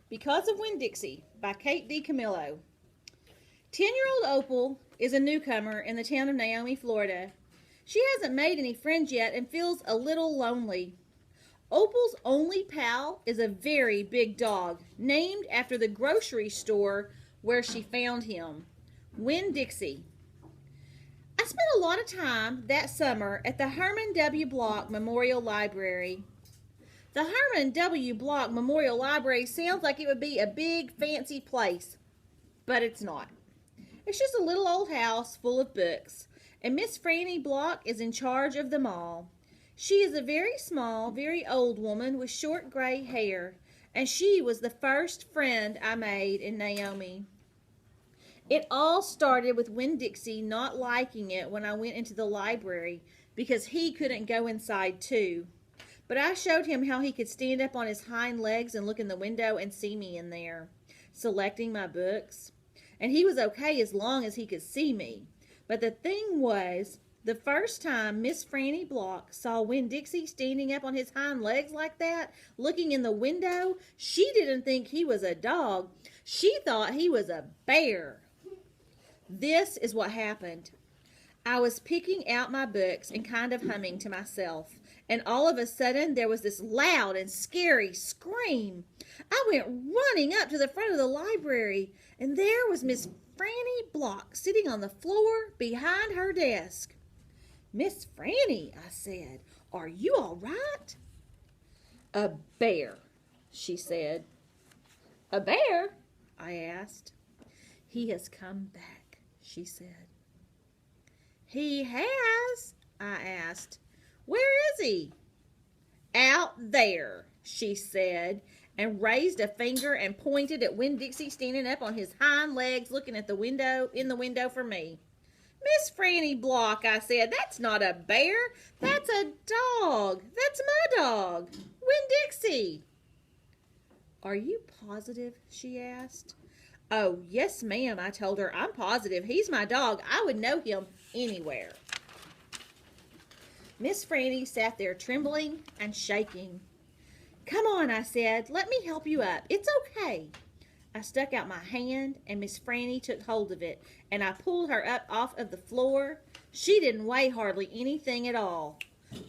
Because of Winn-Dixie by Kate D. Camillo. 10-year-old Opal is a newcomer in the town of Naomi, Florida. She hasn't made any friends yet and feels a little lonely. Opal's only pal is a very big dog named after the grocery store where she found him, Winn-Dixie. I spent a lot of time that summer at the Herman W. Block Memorial Library. The Herman W. Block Memorial Library sounds like it would be a big, fancy place, but it's not. It's just a little old house full of books, and Miss Franny Block is in charge of them all. She is a very small, very old woman with short gray hair, and she was the first friend I made in Naomi. It all started with Winn-Dixie not liking it when I went into the library because he couldn't go inside too. But I showed him how he could stand up on his hind legs and look in the window and see me in there, selecting my books. And he was okay as long as he could see me. But the thing was, the first time Miss Franny Block saw Winn-Dixie standing up on his hind legs like that, looking in the window, she didn't think he was a dog. She thought he was a bear. This is what happened. I was picking out my books and kind of humming to myself, and all of a sudden there was this loud and scary scream. I went running up to the front of the library, and there was Miss Franny Block sitting on the floor behind her desk. "Miss Franny," I said, "are you all right?" "A bear," she said. "A bear?" I asked. "He has come back," she said. "He has?" I asked. "Where is he?" "Out there," she said, and raised a finger and pointed at Winn-Dixie standing up on his hind legs looking at the window for me. "Miss Franny Block," I said, "that's not a bear. That's a dog. That's my dog, Winn-Dixie." "Are you positive?" she asked. "Oh, yes, ma'am," I told her. "I'm positive. He's my dog. I would know him anywhere." Miss Franny sat there trembling and shaking. "Come on," I said. "Let me help you up. It's okay." I stuck out my hand, and Miss Franny took hold of it, and I pulled her up off of the floor. She didn't weigh hardly anything at all.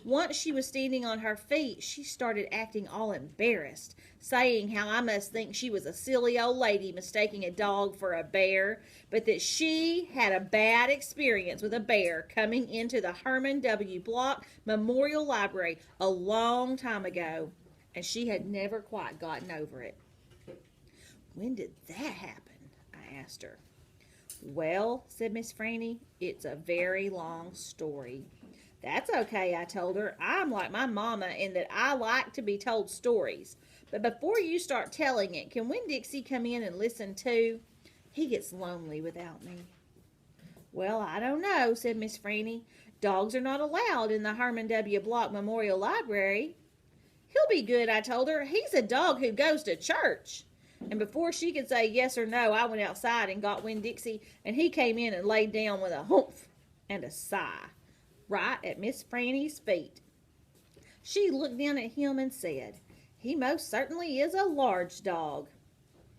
Once she was standing on her feet, she started acting all embarrassed, saying how I must think she was a silly old lady mistaking a dog for a bear, but that she had a bad experience with a bear coming into the Herman W. Block Memorial Library a long time ago, and she had never quite gotten over it. "When did that happen?" I asked her. "Well," said Miss Franny, "it's a very long story." "That's okay," I told her. "I'm like my mama in that I like to be told stories. But before you start telling it, can Winn-Dixie come in and listen too? He gets lonely without me." "Well, I don't know," said Miss Franny. "Dogs are not allowed in the Herman W. Block Memorial Library." "He'll be good," I told her. "He's a dog who goes to church." And before she could say yes or no, I went outside and got Winn-Dixie, and he came in and laid down with a humph and a sigh right at Miss Franny's feet. She looked down at him and said, "He most certainly is a large dog."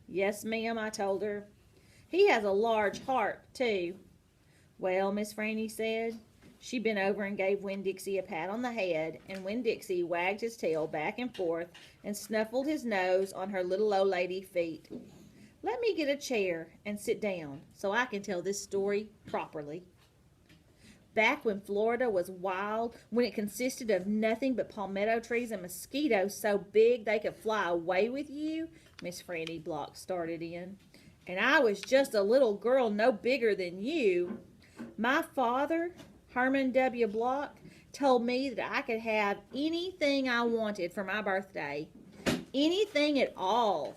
"Yes, ma'am," I told her. "He has a large heart, too." "Well," Miss Franny said. She bent over and gave Winn-Dixie a pat on the head, and Winn-Dixie wagged his tail back and forth and snuffled his nose on her little old lady feet. "Let me get a chair and sit down so I can tell this story properly." Back when Florida was wild, when it consisted of nothing but palmetto trees and mosquitoes so big they could fly away with you, Miss Franny Block started in, and I was just a little girl no bigger than you, my father, Herman W. Block, told me that I could have anything I wanted for my birthday. Anything at all.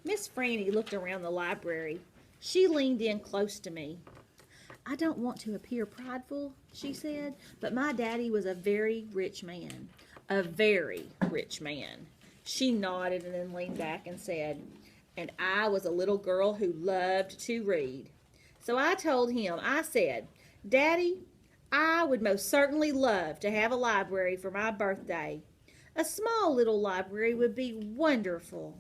Miss Franny looked around the library. She leaned in close to me. "I don't want to appear prideful," she said, "but my daddy was a very rich man. A very rich man." She nodded and then leaned back and said, "And I was a little girl who loved to read." So I told him, I said, "Daddy, I would most certainly love to have a library for my birthday. A small little library would be wonderful."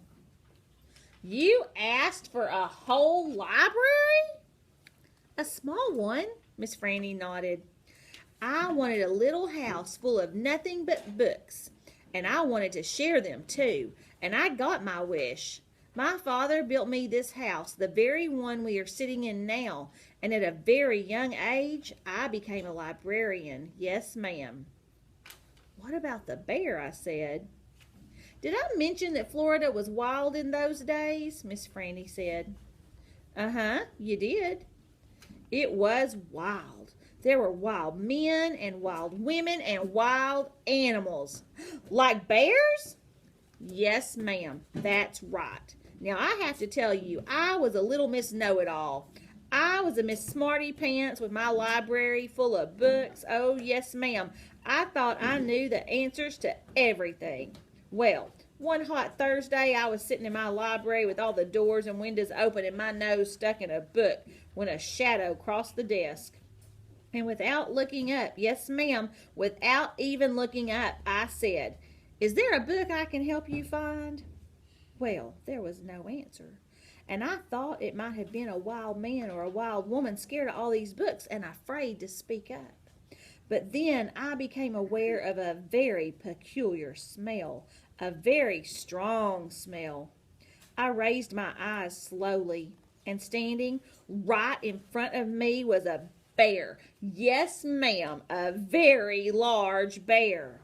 "You asked for a whole library?" "A small one," Miss Franny nodded. "I wanted a little house full of nothing but books, and I wanted to share them too, and I got my wish. My father built me this house, the very one we are sitting in now, and at a very young age, I became a librarian. Yes, ma'am." "What about the bear?" I said. "Did I mention that Florida was wild in those days?" Miss Franny said. "Uh-huh, you did." "It was wild. There were wild men and wild women and wild animals." "Like bears?" "Yes, ma'am, that's right. Now, I have to tell you, I was a little Miss Know-it-all. I was a Miss Smarty Pants with my library full of books. Oh, yes, ma'am. I thought I knew the answers to everything. Well, one hot Thursday, I was sitting in my library with all the doors and windows open and my nose stuck in a book when a shadow crossed the desk. And without looking up, yes, ma'am, without even looking up, I said, 'Is there a book I can help you find?' Well, there was no answer, and I thought it might have been a wild man or a wild woman scared of all these books and afraid to speak up. But then I became aware of a very peculiar smell, a very strong smell. I raised my eyes slowly, and standing right in front of me was a bear. Yes, ma'am, a very large bear."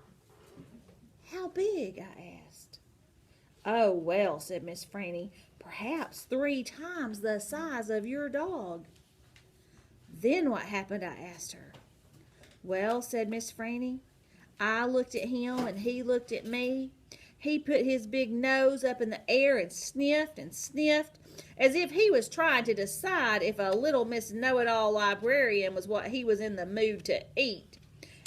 "How big?" I asked. "Oh, well," said Miss Franny, "perhaps 3 times the size of your dog." "Then what happened?" I asked her. "Well," said Miss Franny, "I looked at him and he looked at me. He put his big nose up in the air and sniffed, as if he was trying to decide if a little Miss Know-it-all librarian was what he was in the mood to eat.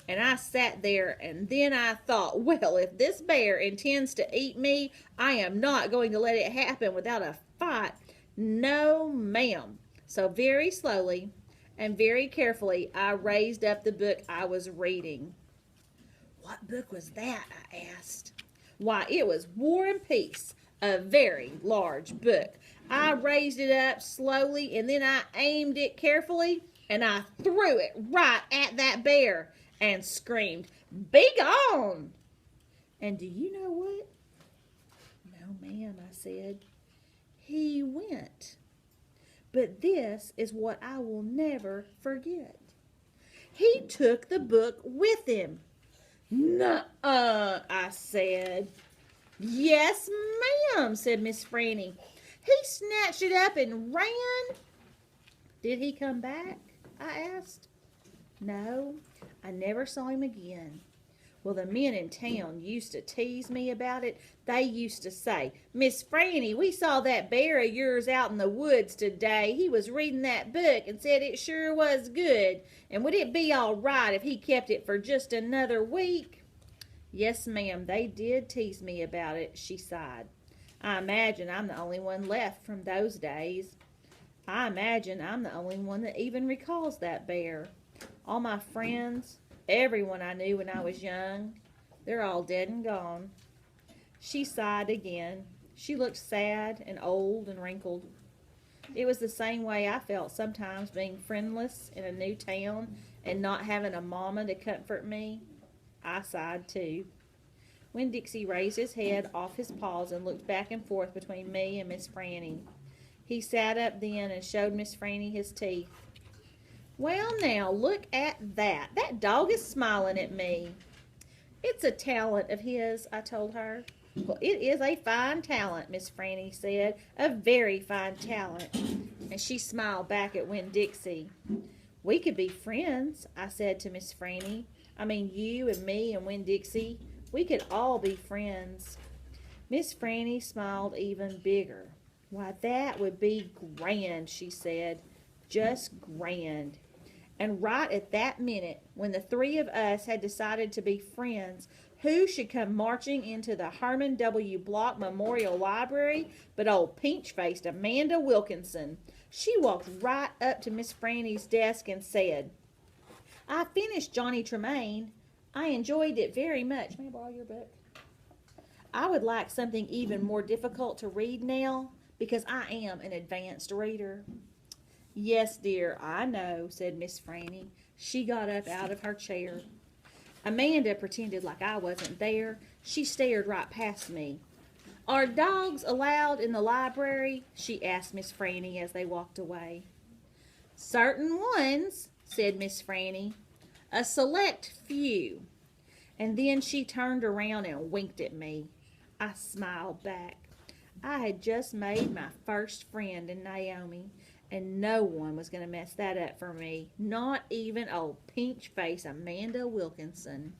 And I sat there, and then I thought, well, if this bear intends to eat me, I am not going to let it happen without a fight. No, ma'am." So very slowly and very carefully, I raised up the book I was reading. "What book was that?" I asked. "Why, it was War and Peace, a very large book. I raised it up slowly, and then I aimed it carefully, and I threw it right at that bear and screamed, 'Be gone!' And do you know what?" "No, ma'am," I said. "He went. But this is what I will never forget. He took the book with him." "Nuh-uh," I said. "Yes, ma'am," said Miss Franny. "He snatched it up and ran." "Did he come back?" I asked. "No, I never saw him again. Well, the men in town used to tease me about it. They used to say, 'Miss Franny, we saw that bear of yours out in the woods today. He was reading that book and said it sure was good. And would it be all right if he kept it for just another week?' Yes, ma'am, they did tease me about it," she sighed. "I imagine I'm the only one left from those days. I imagine I'm the only one that even recalls that bear. All my friends, everyone I knew when I was young, they're all dead and gone." She sighed again. She looked sad and old and wrinkled. It was the same way I felt sometimes being friendless in a new town and not having a mama to comfort me. I sighed too. When Dixie raised his head off his paws and looked back and forth between me and Miss Franny. He sat up then and showed Miss Franny his teeth. "Well, now, look at that. That dog is smiling at me." "It's a talent of his," I told her. "Well, it is a fine talent," Miss Franny said. "A very fine talent." And she smiled back at Winn Dixie. "We could be friends," I said to Miss Franny. "I mean, you and me and Winn Dixie. We could all be friends." Miss Franny smiled even bigger. "Why, that would be grand," she said. "Just grand." And right at that minute, when the 3 of us had decided to be friends, who should come marching into the Herman W. Block Memorial Library but old peach-faced Amanda Wilkinson. She walked right up to Miss Franny's desk and said, "I finished Johnny Tremain. I enjoyed it very much." "May I borrow your book?" I would like something even more difficult to read now because I am an advanced reader. Yes, dear, I know, said Miss Franny. She got up out of her chair. Amanda pretended like I wasn't there. She stared right past me. Are dogs allowed in the library? She asked Miss Franny as they walked away. Certain ones, said Miss Franny. A select few. And then she turned around and winked at me. I smiled back. I had just made my first friend in Naomi, and no one was going to mess that up for me, not even old peach-face Amanda Wilkinson.